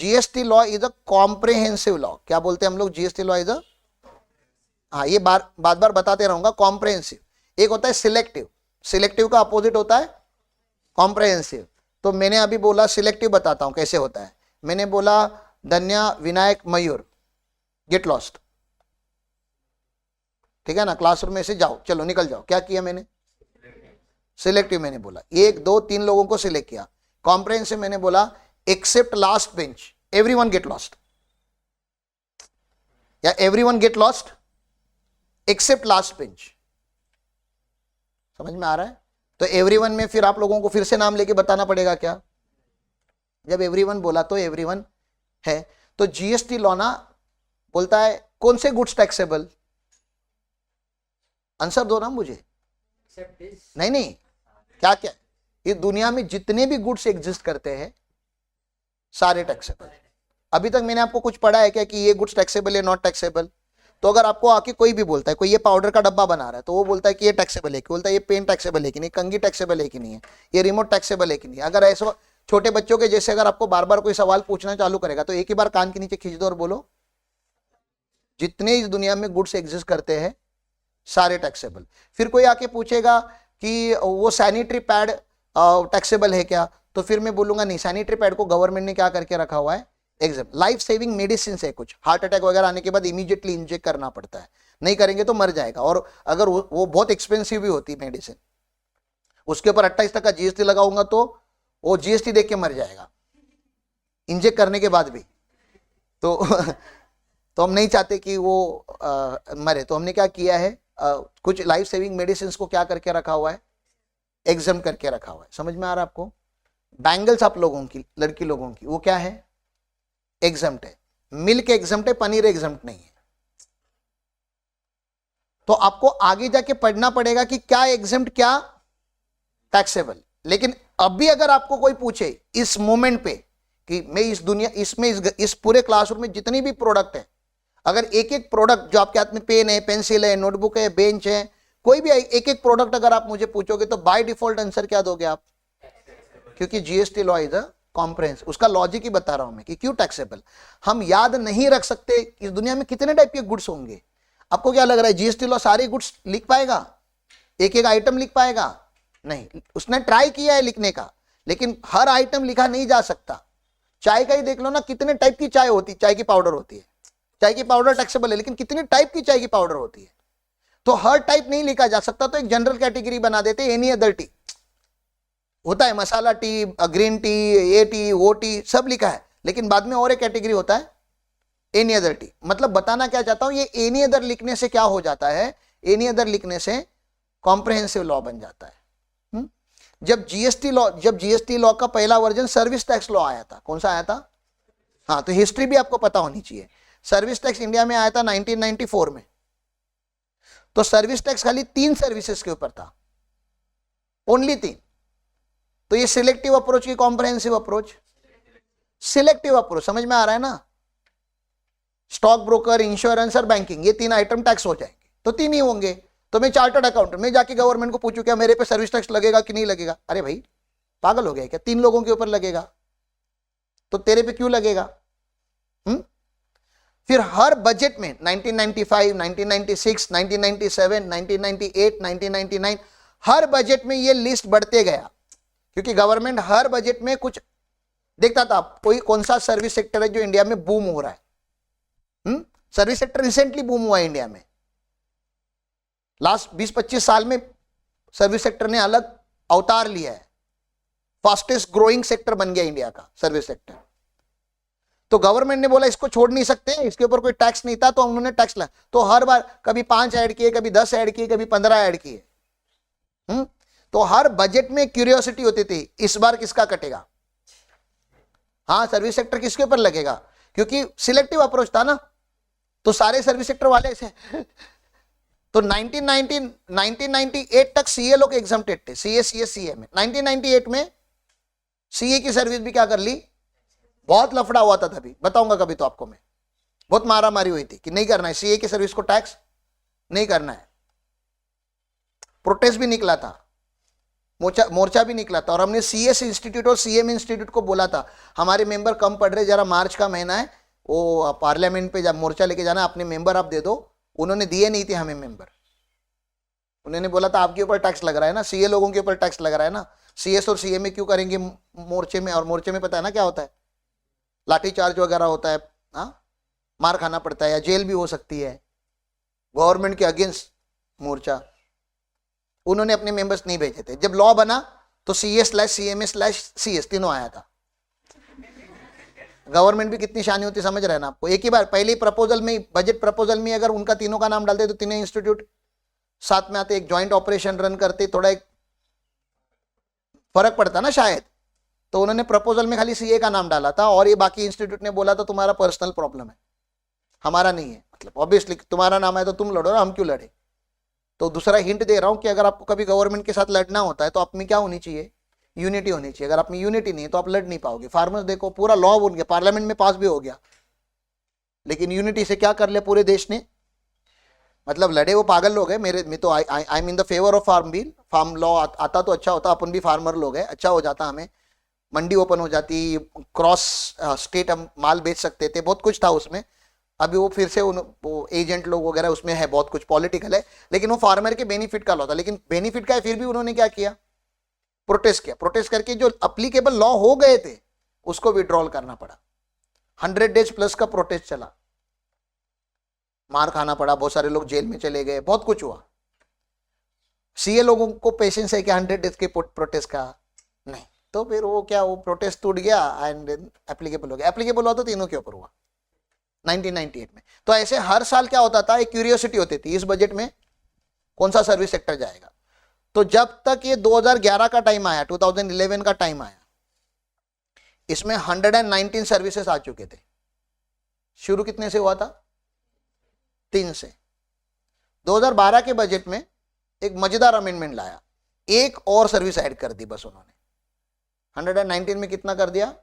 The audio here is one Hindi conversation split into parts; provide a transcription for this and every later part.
GST law is a comprehensive law. क्या बोलते हैं हम लोग? जीएसटी लॉ इज अ, हाँ ये बार बार बताते रहूंगा, कॉम्प्रिहेंसिव। एक होता है सिलेक्टिव, सिलेक्टिव का अपोजिट होता है कॉम्प्रिहेंसिव। तो मैंने अभी बोला सिलेक्टिव, बताता हूं कैसे होता है। मैंने बोला धन्या, विनायक, मयूर गेट लॉस्ट, ठीक है ना, क्लासरूम में से जाओ, चलो निकल जाओ। क्या किया मैंने? सिलेक्टिव मैंने बोला, 1 2 3 लोगों को सिलेक्ट किया। कॉम्प्रिहेंसिव मैंने बोला except last bench, everyone get lost, या everyone get lost except last bench. समझ में आ रहा है? तो एवरीवन में फिर आप लोगों को फिर से नाम लेके बताना पड़ेगा क्या? जब एवरीवन बोला तो एवरीवन है। तो जीएसटी लॉ ना बोलता है कौन से गुड्स टैक्सेबल, आंसर दो ना मुझे। नहीं, क्या क्या, ये दुनिया में जितने भी गुड्स एग्जिस्ट करते हैं सारे टैक्सेबल। अभी तक मैंने आपको कुछ पढ़ा है क्या कि ये गुड्स टैक्सेबल है, नॉट टैक्सेबल? तो अगर आपको आके कोई भी बोलता है, कोई ये पाउडर का डब्बा बना रहा है, तो वो बोलता है कि ये टैक्सेबल है, बोलता है ये पेन टैक्सेबल है कि नहीं, कंघी टैक्सेबल है कि नहीं है, ये रिमोट टैक्सेबल है कि नहीं। अगर ऐसा छोटे बच्चों के जैसे अगर आपको बार बार कोई सवाल पूछना चालू करेगा तो एक ही बार कान के नीचे खींच दो और बोलो जितने इस दुनिया में गुड्स एग्जिस्ट करते हैं सारे टैक्सेबल। फिर कोई आके पूछेगा कि वो सैनिटरी पैड टैक्सेबल है क्या, तो फिर मैं बोलूंगा नहीं, सैनिटरी पैड को गवर्नमेंट ने क्या करके रखा हुआ है, एग्जाम। लाइफ सेविंग मेडिसिन है, कुछ हार्ट अटैक वगैरह आने के बाद इमीडिएटली इंजेक्ट करना पड़ता है, नहीं करेंगे तो मर जाएगा। और अगर वो बहुत एक्सपेंसिव भी होती है मेडिसिन, उसके ऊपर 28% जीएसटी लगाऊंगा तो वो जीएसटी देख के मर जाएगा इंजेक्ट करने के बाद भी। तो तो हम नहीं चाहते कि वो मरे, तो हमने क्या किया है, कुछ लाइफ सेविंग मेडिसिन को क्या करके रखा हुआ है, एग्जाम करके रखा हुआ है। समझ में आ रहा है आपको? बैंगल्स आप लोगों की, लड़की लोगों की, वो क्या है, एग्जम्प्ट है। मिल्क एग्जम्प्ट है, पनीर एग्जम्प्ट नहीं है। तो आपको आगे जाके पढ़ना पड़ेगा कि क्या एग्जम्प्ट क्या टैक्सेबल। लेकिन अभी अगर आपको कोई पूछे इस मोमेंट पे कि मैं इस दुनिया इसमें इस पूरे क्लासरूम में जितनी भी प्रोडक्ट है, अगर एक एक प्रोडक्ट जो आपके हाथ में पेन है, पेंसिल है, नोटबुक है, बेंच है, कोई भी एक एक प्रोडक्ट अगर आप मुझे पूछोगे तो बाय डिफॉल्ट आंसर क्या दोगे आप? क्योंकि GST law is a comprehensive. उसका लॉजिक ही बता रहा हूं मैं कि क्यों टैक्सेबल। हम याद नहीं रख सकते इस दुनिया में कितने टाइप के गुड्स होंगे। आपको क्या लग रहा है जीएसटी लॉ सारे गुड्स लिख पाएगा, एक एक आइटम लिख पाएगा? नहीं, उसने ट्राई किया है लिखने का, लेकिन हर आइटम लिखा नहीं जा सकता। चाय का ही देख लो ना, कितने टाइप की चाय होती है, चाय की पाउडर होती है, चाय की पाउडर टैक्सेबल है, लेकिन कितने टाइप की चाय की पाउडर होती है, तो हर टाइप नहीं लिखा जा सकता। तो एक जनरल कैटेगरी बना देते, एनी अदर टी होता है, मसाला टी, ग्रीन टी, ये टी, वो टी सब लिखा है, लेकिन बाद में और एक कैटेगरी होता है एनी अदर टी। मतलब बताना क्या चाहता हूं, ये एनी अदर लिखने से क्या हो जाता है, एनी अदर लिखने से कॉम्प्रिहेंसिव लॉ बन जाता है। जब जीएसटी लॉ का पहला वर्जन सर्विस टैक्स लॉ आया था, कौन सा आया था? हाँ, तो हिस्ट्री भी आपको पता होनी चाहिए। सर्विस टैक्स इंडिया में आया था 1994 में। तो सर्विस टैक्स खाली 3 सर्विसेज के ऊपर था, ओनली 3। तो ये सिलेक्टिव अप्रोच की कॉम्प्रिहेंसिव अप्रोच, सिलेक्टिव अप्रोच, समझ में आ रहा है ना? स्टॉक ब्रोकर, इंश्योरेंस और बैंकिंग, ये 3 आइटम टैक्स हो जाएंगे, तो 3 ही होंगे। तो मैं चार्टर्ड अकाउंटेंट, मैं जाके गवर्नमेंट को पूछूं क्या मेरे पे सर्विस टैक्स लगेगा कि नहीं लगेगा? अरे भाई पागल हो गया क्या, 3 लोगों के ऊपर लगेगा तो तेरे पे क्यों लगेगा? फिर हर बजट में 1995, 1996, 1997, 1998, 1999 हर बजट में ये लिस्ट बढ़ते गया, क्योंकि गवर्नमेंट हर बजट में कुछ देखता था, कोई कौन सा सर्विस सेक्टर है जो इंडिया में बूम हो रहा है। सर्विस सेक्टर रिसेंटली बूम हुआ है इंडिया में, लास्ट 20-25 साल में सर्विस सेक्टर ने अलग अवतार लिया है, फास्टेस्ट ग्रोइंग सेक्टर बन गया इंडिया का सर्विस सेक्टर। तो गवर्नमेंट ने बोला इसको छोड़ नहीं सकते, इसके ऊपर कोई टैक्स नहीं था, तो उन्होंने टैक्स ला, तो हर बार कभी 5 ऐड किए, कभी 10 ऐड किए, कभी 15 ऐड किए। तो हर बजट में क्यूरियोसिटी होती थी इस बार किसका कटेगा, हाँ सर्विस सेक्टर किसके ऊपर लगेगा, क्योंकि सिलेक्टिव अप्रोच था ना, तो सारे सर्विस सेक्टर वाले ऐसे। तो 1998 तक सीए लोग एग्जम्प्टेड थे, सीए में। 1998 में सीए की सर्विस भी क्या कर ली, बहुत लफड़ा हुआ था तभी, बताऊंगा कभी तो आपको मैं, बहुत मारा मारी हुई थी कि नहीं करना है सीए की सर्विस को टैक्स नहीं करना है, प्रोटेस्ट भी निकला था। मोर्चा भी निकला था और हमने CS इंस्टीट्यूट और CM इंस्टीट्यूट को बोला था हमारे मेंबर कम पड़ रहे, जरा मार्च का महीना है, वो पार्लियामेंट पे जब मोर्चा लेके जाना अपने मेंबर आप दे दो। उन्होंने दिए नहीं थे हमें मेंबर। उन्होंने बोला था आपके ऊपर टैक्स लग रहा है ना, CA लोगों के ऊपर टैक्स लग रहा है ना, CS और CA में क्यों करेंगे मोर्चे में? और मोर्चे में पता है ना क्या होता है, लाठीचार्ज वगैरह होता है, हाँ, मार खाना पड़ता है या जेल भी हो सकती है, गवर्नमेंट के अगेंस्ट मोर्चा। उन्होंने अपने मेंबर्स नहीं भेजे थे। जब लॉ बना तो CA/CMA/CS तीनों आया था। गवर्नमेंट भी कितनी शानी होती समझ रहे हैं ना आपको। एक ही बार पहले ही प्रपोजल में, बजट प्रपोजल में अगर उनका तीनों का नाम डालते तो तीनों इंस्टीट्यूट साथ में आते, एक जॉइंट ऑपरेशन रन करते, थोड़ा एक फर्क पड़ता ना शायद। तो उन्होंने प्रपोजल में खाली CA का नाम डाला था और ये बाकी इंस्टीट्यूट ने बोला था तुम्हारा पर्सनल प्रॉब्लम है, हमारा नहीं है। मतलब ऑब्वियसली तुम्हारा नाम है तो तुम लड़ो ना, हम क्यों लड़े। तो दूसरा हिंट दे रहा हूं कि अगर आपको कभी गवर्नमेंट के साथ लड़ना होता है तो आप में क्या होनी चाहिए, यूनिटी होनी चाहिए। अगर आप में यूनिटी नहीं है तो आप लड़ नहीं पाओगे। फार्मर्स देखो पूरा लॉ बन गया, पार्लियामेंट में पास भी हो गया, लेकिन यूनिटी से क्या कर लिया पूरे देश ने, मतलब लड़े वो पागल लोग हैं। मेरे में तो I am in the favour of farm bill, farm law आता तो अच्छा होता, अपन भी फार्मर लोग हैं, अच्छा हो जाता, हमें मंडी ओपन हो जाती, क्रॉस स्टेट हम माल बेच सकते थे, बहुत कुछ था उसमें। अभी वो फिर से वो एजेंट लोग वगैरह उसमें है, बहुत कुछ पॉलिटिकल है, लेकिन वो फार्मर के बेनिफिट का लॉ था। लेकिन बेनिफिट का है, फिर भी उन्होंने क्या किया, प्रोटेस्ट किया। प्रोटेस्ट करके जो अप्लीकेबल लॉ हो गए थे उसको विड्रॉल करना पड़ा। 100 डेज प्लस का प्रोटेस्ट चला, मार खाना पड़ा, बहुत सारे लोग जेल में चले गए, बहुत कुछ हुआ। CA लोगों को पेशेंस है कि 100 डेज के प्रोटेस्ट का नहीं, तो फिर वो क्या, वो प्रोटेस्ट टूट गया एंड एप्लीकेबल हो गया। एप्लीकेबल हुआ तो तीनों के ऊपर हुआ 1998 में। तो ऐसे हर साल क्या होता था, एक क्यूरियोसिटी होती थी इस बजट में कौन सा सर्विस सेक्टर जाएगा। तो जब तक ये 2011 का टाइम आया, 2011 का टाइम आया, इसमें 119 सर्विसेज आ चुके थे। शुरू कितने से हुआ था, 3 से। 2012 के बजट में एक मजेदार अमेंडमेंट लाया, एक और सर्विस ऐड कर दी बस उन्होंने। 119 में कितना कर दिया,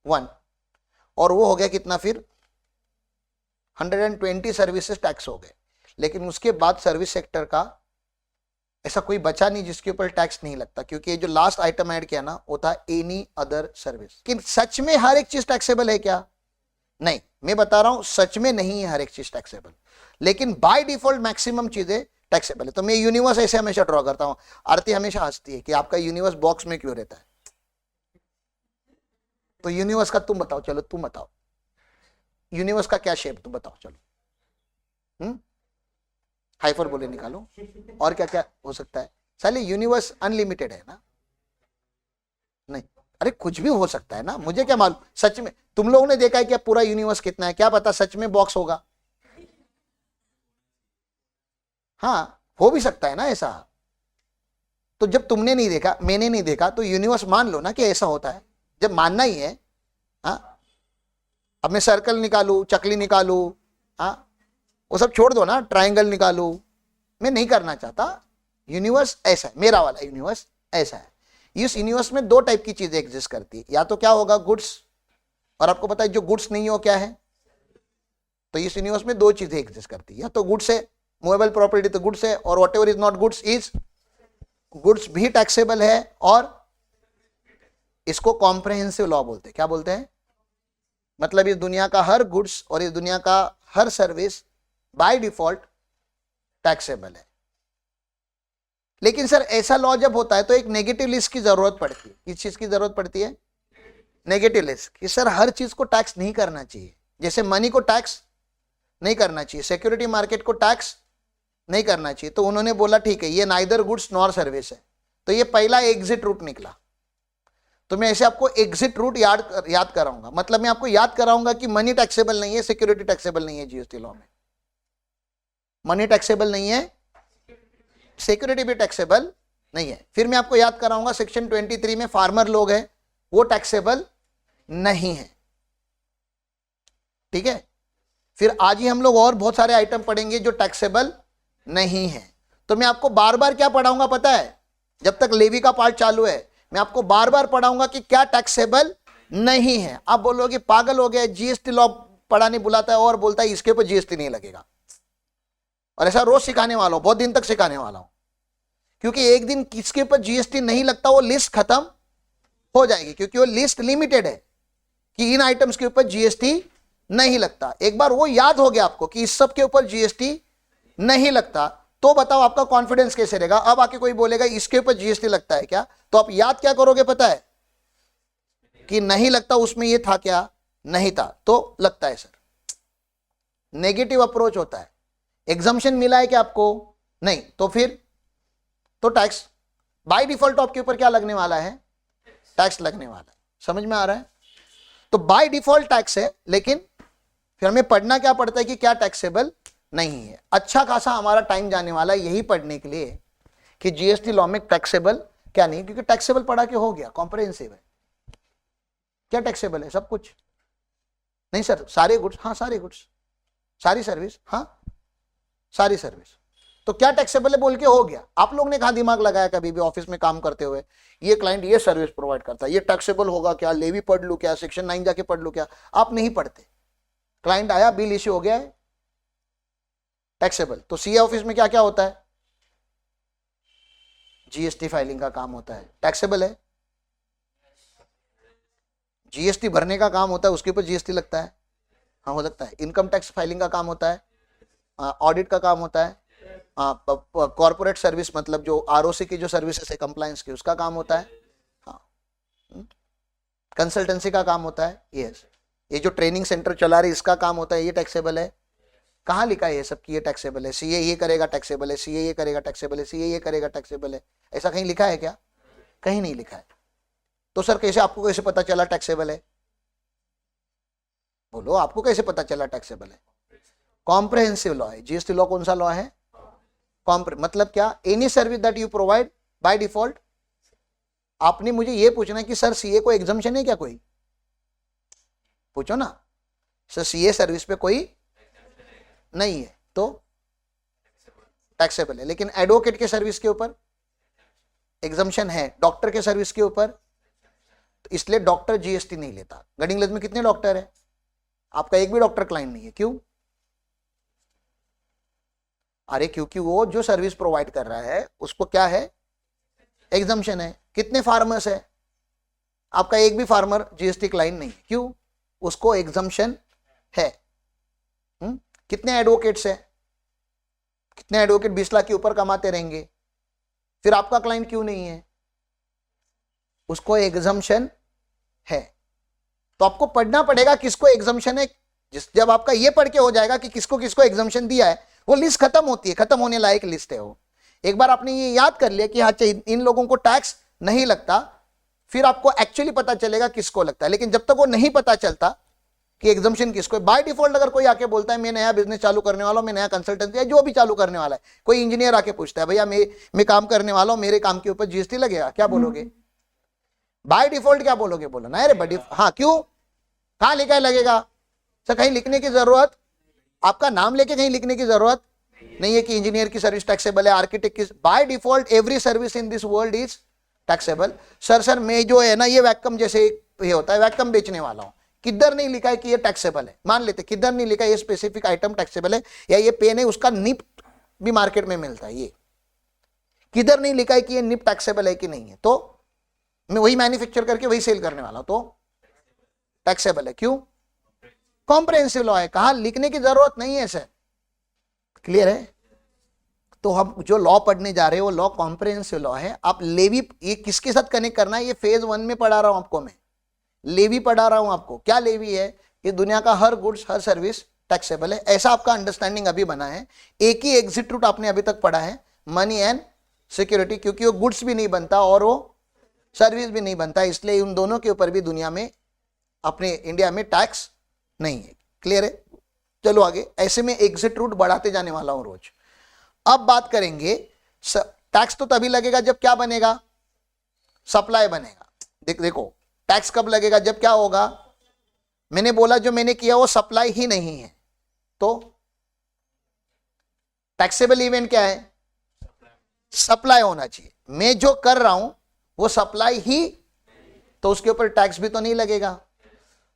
1, और वो हो गया कितना फिर 120 सर्विसेज टैक्स हो गए। लेकिन उसके बाद सर्विस सेक्टर का ऐसा कोई बचा नहीं जिसके ऊपर टैक्स नहीं लगता, क्योंकि जो लास्ट आइटम ऐड किया ना वो था एनी अदर सर्विस। लेकिन सच में हर एक चीज टैक्सेबल है क्या, नहीं। मैं बता रहा हूं सच में नहीं है हर एक चीज टैक्सेबल, लेकिन बाय डिफॉल्ट मैक्सिमम चीजें टैक्सेबल है। तो मैं यूनिवर्स ऐसे हमेशा ड्रॉ करता हूं। आरती हमेशा हंसती है कि आपका यूनिवर्स बॉक्स में क्यों रहता है। तो यूनिवर्स का तुम बताओ, चलो तुम बताओ यूनिवर्स का क्या शेप, तुम बताओ चलो। हाइपरबोले निकालो, और क्या क्या हो सकता है। साले यूनिवर्स अनलिमिटेड है ना, नहीं, अरे कुछ भी हो सकता है ना, मुझे क्या मालूम। सच में तुम लोगों ने देखा है क्या पूरा यूनिवर्स कितना है, क्या पता सच में बॉक्स होगा। हाँ, हो भी सकता है ना ऐसा। तो जब तुमने नहीं देखा, मैंने नहीं देखा, तो यूनिवर्स मान लो ना कि ऐसा होता है। जब मानना ही है, हाँ, अब मैं सर्कल निकालू, चकली निकालू, हाँ, वो सब छोड़ दो ना, ट्रायंगल निकालू, मैं नहीं करना चाहता। यूनिवर्स ऐसा है, मेरा वाला यूनिवर्स ऐसा है। इस यूनिवर्स में 2 टाइप की चीजें एग्जिस्ट करती है, या तो क्या होगा गुड्स, और आपको पता है जो गुड्स नहीं हो क्या है। तो इस यूनिवर्स में 2 चीजें एग्जिस्ट करती है, या तो गुड्स है, मूवेबल प्रॉपर्टी तो गुड्स है, और what ever is not goods is, goods भी टैक्सेबल है। और इसको कॉम्प्रहेंसिव लॉ बोलते हैं। क्या बोलते हैं, मतलब इस दुनिया का हर गुड्स और इस दुनिया का हर सर्विस बाय डिफॉल्ट टैक्सेबल है। लेकिन सर ऐसा लॉ जब होता है तो एक नेगेटिव लिस्ट की जरूरत पड़ती है। किस चीज की जरूरत पड़ती है, नेगेटिव लिस्ट कि सर हर चीज को टैक्स नहीं करना चाहिए। जैसे मनी को टैक्स नहीं करना चाहिए, सिक्योरिटी मार्केट को टैक्स नहीं करना चाहिए। तो उन्होंने बोला ठीक है, ये नाइदर गुड्स नॉर सर्विस है, तो ये पहला एग्जिट रूट निकला। तो मैं ऐसे आपको एग्जिट रूट याद कराऊंगा। मतलब मैं आपको याद कराऊंगा कि मनी टैक्सेबल नहीं है, सिक्योरिटी टैक्सेबल नहीं है जीएसटी लॉ में। मनी टैक्सेबल नहीं है, सिक्योरिटी भी टैक्सेबल नहीं है। फिर मैं आपको याद कराऊंगा सेक्शन 23 में फार्मर लोग हैं, वो टैक्सेबल नहीं है, ठीक है। फिर आज ही हम लोग और बहुत सारे आइटम पढ़ेंगे जो टैक्सेबल नहीं है। तो मैं आपको बार बार क्या पढ़ाऊंगा पता है, जब तक लेवी का पार्ट चालू है मैं आपको बार बार पढ़ाऊंगा कि क्या टैक्सेबल नहीं है। आप बोलोगे पागल हो गए, जीएसटी लॉ पढ़ाने बुलाता है और बोलता है इसके ऊपर जीएसटी नहीं लगेगा। और ऐसा रोज सिखाने वाला हूं, बहुत दिन तक सिखाने वाला हूं। क्योंकि एक दिन किसके ऊपर जीएसटी नहीं लगता वो लिस्ट खत्म हो जाएगी, क्योंकि वो लिस्ट लिमिटेड है कि इन आइटम्स के ऊपर जीएसटी नहीं लगता। एक बार वो याद हो गया आपको कि इस सब के ऊपर जीएसटी नहीं लगता, तो बताओ आपका कॉन्फिडेंस कैसे रहेगा। अब आके कोई बोलेगा इसके ऊपर जीएसटी लगता है क्या, तो आप याद क्या करोगे पता है कि नहीं लगता, उसमें ये था क्या, नहीं था, तो लगता है सर। नेगेटिव अप्रोच होता है। एग्जम्पशन मिला है क्या आपको, नहीं, तो फिर तो टैक्स बाय डिफॉल्ट आपके ऊपर क्या लगने वाला है, टैक्स लगने वाला है। समझ में आ रहा है। तो बाय डिफॉल्ट टैक्स है, लेकिन फिर हमें पढ़ना क्या पड़ता है कि क्या टैक्सेबल नहीं है। अच्छा खासा हमारा टाइम जाने वाला है यही पढ़ने के लिए कि जीएसटी लॉ में टैक्सेबल क्या नहीं, क्योंकि टैक्सेबल पढ़ा के हो गया, कॉम्प्रिहेंसिव है। क्या टैक्सेबल है, सब कुछ नहीं सर, सारे गुड्स, हाँ सारे गुड्स, सारी सर्विस, हाँ सारी सर्विस, तो क्या टैक्सेबल है बोल के हो गया। आप लोग ने कहाँ दिमाग लगाया कभी भी ऑफिस में काम करते हुए, ये क्लाइंट ये सर्विस प्रोवाइड करता है, ये टैक्सेबल होगा क्या, लेवी पढ़ लूं क्या, सेक्शन 9 जाके पढ़ लूं क्या, आप नहीं पढ़ते। क्लाइंट आया, बिल इश्यू हो गया है, टैक्सेबल। तो सीए ऑफिस में क्या क्या होता है, जीएसटी फाइलिंग का काम होता है, टैक्सेबल है। जीएसटी भरने का काम होता है, उसके ऊपर जीएसटी लगता है, हाँ हो सकता है। इनकम टैक्स फाइलिंग का काम होता है, ऑडिट का काम होता है, कॉर्पोरेट सर्विस मतलब जो आरओसी की जो सर्विसेज है कंप्लायंस की, उसका काम होता है, हाँ कंसल्टेंसी का काम होता है, यस। ये जो ट्रेनिंग सेंटर चला रही इसका काम होता है, ये टैक्सेबल है। कहाँ लिखा है ये सब कि ये टैक्सेबल है, सीए ये करेगा टैक्सेबल है, सीए ये करेगा टैक्सेबल है, सीए ये करेगा टैक्सेबल है, ऐसा कहीं लिखा है क्या, कहीं नहीं लिखा है। तो सर कैसे, आपको कैसे पता चला टैक्सेबल है, बोलो आपको कैसे पता चला टैक्सेबल है। कॉम्प्रिहेंसिव लॉ है, जीएसटी लॉ कौन सा लॉ है, मतलब क्या, any service that you provide by default. आपने मुझे ये पूछना है कि सर सीए को एग्जम्पशन है क्या, कोई पूछो ना सर, सीए सर्विस पे कोई नहीं है तो टैक्सेबल है। लेकिन एडवोकेट के सर्विस के ऊपर एग्जम्पशन है, डॉक्टर के सर्विस के ऊपर, तो इसलिए डॉक्टर जीएसटी नहीं लेता। गडिंग्लज में कितने डॉक्टर है, आपका एक भी डॉक्टर क्लाइंट नहीं है, क्यों, अरे क्योंकि वो जो सर्विस प्रोवाइड कर रहा है उसको क्या है, एग्जम्पशन है। कितने फार्मर्स है, आपका एक भी फार्मर जीएसटी क्लाइंट नहीं है, क्यों, उसको एग्जम्पशन है। कितने एडवोकेट्स है, कितने एडवोकेट 20 लाख के ऊपर कमाते रहेंगे, फिर आपका क्लाइंट क्यों नहीं है, उसको एग्जम्पशन है। तो आपको पढ़ना पड़ेगा किसको एग्जम्पशन है। जब आपका ये पढ़ के हो जाएगा कि किसको किसको एग्जम्पशन दिया है, वो लिस्ट खत्म होती है, खत्म होने लायक लिस्ट है वो। एक बार आपने ये याद कर लिया कि हाँ इन लोगों को टैक्स नहीं लगता, फिर आपको एक्चुअली पता चलेगा किसको लगता है। लेकिन जब तक वो नहीं पता चलता कि एग्जम्पशन किसको है, बाय डिफॉल्ट अगर कोई आके बोलता है मैं नया बिजनेस चालू करने वाला हूं, मैं नया कंसल्टेंसी या जो भी चालू करने वाला है, कोई इंजीनियर आके पूछता है भैया मैं काम करने वाला हूं, मेरे काम के ऊपर जीएसटी लगेगा, क्या बोलोगे, बाय डिफॉल्ट क्या बोलोगे, बोलो ना अरे बड़ी, हाँ क्यों, कहां लिखा है लगेगा, सर कहीं लिखने की जरूरत, आपका नाम लेके कहीं लिखने की जरूरत नहीं है कि इंजीनियर की सर्विस टैक्सेबल है, आर्किटेक्ट की, by default every service in this world is taxable. Sir मैं जो है ना ये वैक्यूम जैसे ये होता है, वैक्यूम बेचने वाला हूं, किधर नहीं लिखा है कि ये टैक्सेबल है, मान लेते किधर नहीं लिखा है ये स्पेसिफिक आइटम टैक्सेबल है, या ये पेन है उसका निप भी मार्केट में मिलता है, ये किधर नहीं लिखा है कि ये निप टैक्सेबल है कि नहीं है, तो मैं वही मैन्युफैक्चर करके वही सेल करने वाला हूं, तो टैक्सेबल है। क्यों, कॉम्प्रिहेंसिव लॉ है, कहां लिखने की जरूरत नहीं है सर, क्लियर है। तो हम जो लॉ पढ़ने जा रहे हैं वो लॉ कॉम्प्रिहेंसिव लॉ है। आप लेवी, ये किसके साथ कनेक्ट करना है, ये फेज 1 में पढ़ा रहा हूं आपको, मैं लेवी पढ़ा रहा हूं आपको। क्या लेवी है, कि दुनिया का हर गुड्स हर सर्विस टैक्सेबल है, ऐसा आपका अंडरस्टैंडिंग अभी बना है। एक ही एग्जिट रूट आपने अभी तक पढ़ा है, मनी एंड सिक्योरिटी, क्योंकि वो गुड्स भी नहीं बनता और वो सर्विस भी नहीं बनता, इसलिए उन दोनों के ऊपर भी दुनिया में, अपने इंडिया में टैक्स नहीं है, क्लियर है। चलो आगे, ऐसे में एग्जिट रूट बढ़ाते जाने वाला हूं रोज। अब बात करेंगे, टैक्स तो तभी लगेगा जब क्या बनेगा, सप्लाई बनेगा। देखो टैक्स कब लगेगा, जब क्या होगा, मैंने बोला जो मैंने किया वो सप्लाई ही नहीं है, तो टैक्सेबल इवेंट क्या है, सप्लाई होना चाहिए। मैं जो कर रहा हूं वो सप्लाई ही, तो उसके ऊपर टैक्स भी तो नहीं लगेगा।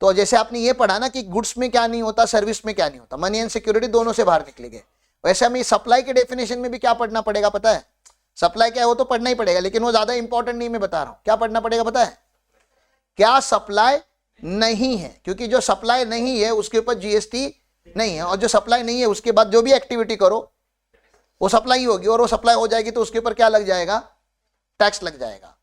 तो जैसे आपने ये पढ़ा ना कि गुड्स में क्या नहीं होता, सर्विस में क्या नहीं होता, मनी एंड सिक्योरिटी दोनों से बाहर निकले गए, वैसे हमें सप्लाई के डेफिनेशन में भी क्या पढ़ना पड़ेगा पता है, सप्लाई क्या है वो तो पढ़ना ही पड़ेगा, लेकिन वो ज्यादा इंपॉर्टेंट नहीं मैं बता रहा हूं। क्या पढ़ना पड़ेगा पता है? क्या सप्लाई नहीं है, क्योंकि जो सप्लाई नहीं है उसके ऊपर जीएसटी नहीं है, और जो सप्लाई नहीं है उसके बाद जो भी एक्टिविटी करो वो सप्लाई होगी, और वो सप्लाई हो जाएगी तो उसके ऊपर क्या लग जाएगा? टैक्स लग जाएगा।